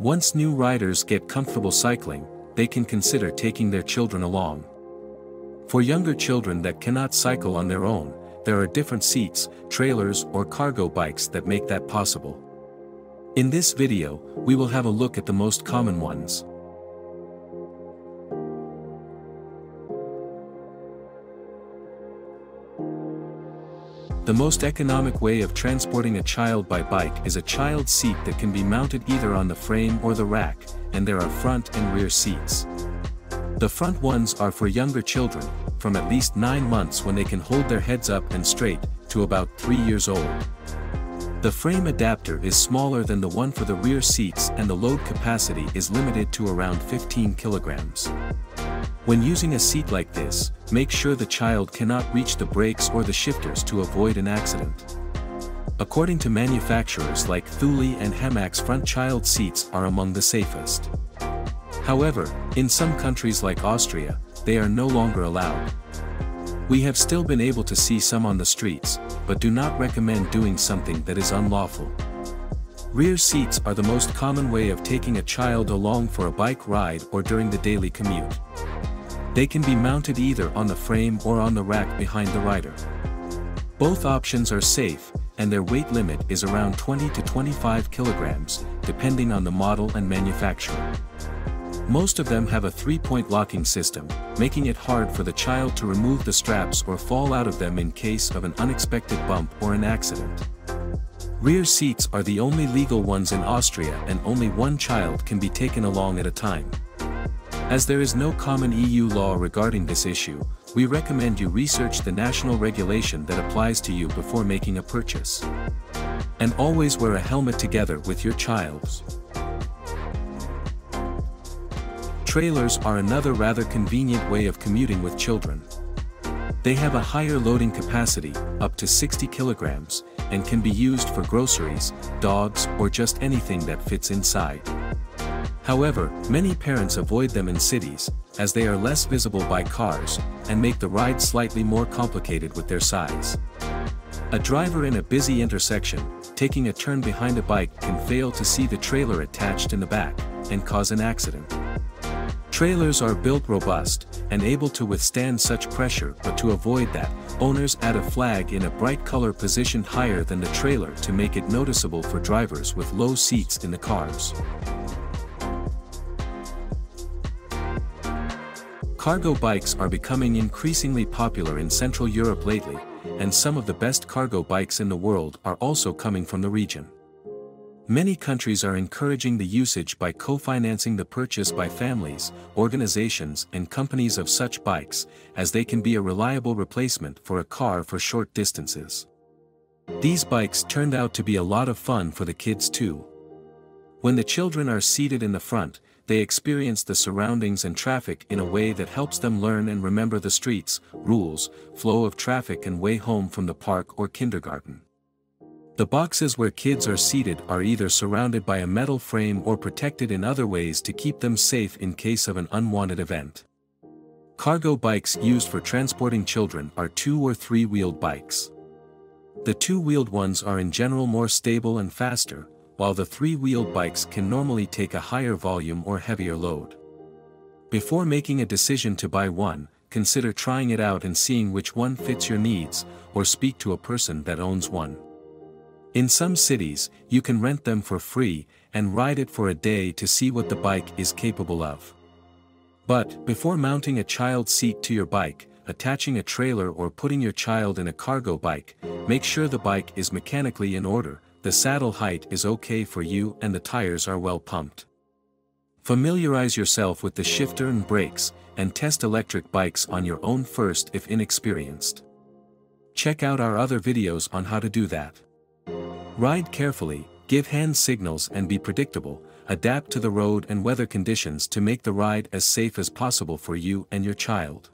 Once new riders get comfortable cycling, they can consider taking their children along. For younger children that cannot cycle on their own, there are different seats, trailers or cargo bikes that make that possible. In this video, we will have a look at the most common ones. The most economic way of transporting a child by bike is a child seat that can be mounted either on the frame or the rack, and there are front and rear seats. The front ones are for younger children, from at least 9 months when they can hold their heads up and straight, to about 3 years old. The frame adapter is smaller than the one for the rear seats and the load capacity is limited to around 15 kilograms. When using a seat like this, make sure the child cannot reach the brakes or the shifters to avoid an accident. According to manufacturers like Thule and Hamax, front child seats are among the safest. However, in some countries like Austria, they are no longer allowed. We have still been able to see some on the streets, but do not recommend doing something that is unlawful. Rear seats are the most common way of taking a child along for a bike ride or during the daily commute. They can be mounted either on the frame or on the rack behind the rider. Both options are safe, and their weight limit is around 20 to 25 kilograms, depending on the model and manufacturer. Most of them have a 3-point locking system, making it hard for the child to remove the straps or fall out of them in case of an unexpected bump or an accident. Rear seats are the only legal ones in Austria, and only one child can be taken along at a time. As there is no common EU law regarding this issue, we recommend you research the national regulation that applies to you before making a purchase. And always wear a helmet together with your child. Trailers are another rather convenient way of commuting with children. They have a higher loading capacity, up to 60 kilograms, and can be used for groceries, dogs, or just anything that fits inside. However, many parents avoid them in cities, as they are less visible by cars, and make the ride slightly more complicated with their size. A driver in a busy intersection, taking a turn behind a bike, can fail to see the trailer attached in the back, and cause an accident. Trailers are built robust, and able to withstand such pressure, but to avoid that, owners add a flag in a bright color positioned higher than the trailer to make it noticeable for drivers with low seats in the cars. Cargo bikes are becoming increasingly popular in Central Europe lately, and some of the best cargo bikes in the world are also coming from the region. Many countries are encouraging the usage by co-financing the purchase by families, organizations, and companies of such bikes, as they can be a reliable replacement for a car for short distances. These bikes turned out to be a lot of fun for the kids too. When the children are seated in the front, they experience the surroundings and traffic in a way that helps them learn and remember the streets, rules, flow of traffic and way home from the park or kindergarten. The boxes where kids are seated are either surrounded by a metal frame or protected in other ways to keep them safe in case of an unwanted event. Cargo bikes used for transporting children are 2- or 3-wheeled bikes. The 2-wheeled ones are in general more stable and faster, while the 3-wheeled bikes can normally take a higher volume or heavier load. Before making a decision to buy one, consider trying it out and seeing which one fits your needs, or speak to a person that owns one. In some cities, you can rent them for free, and ride it for a day to see what the bike is capable of. But, before mounting a child seat to your bike, attaching a trailer or putting your child in a cargo bike, make sure the bike is mechanically in order, the saddle height is okay for you and the tires are well pumped. Familiarize yourself with the shifter and brakes, and test electric bikes on your own first if inexperienced. Check out our other videos on how to do that. Ride carefully, give hand signals and be predictable, adapt to the road and weather conditions to make the ride as safe as possible for you and your child.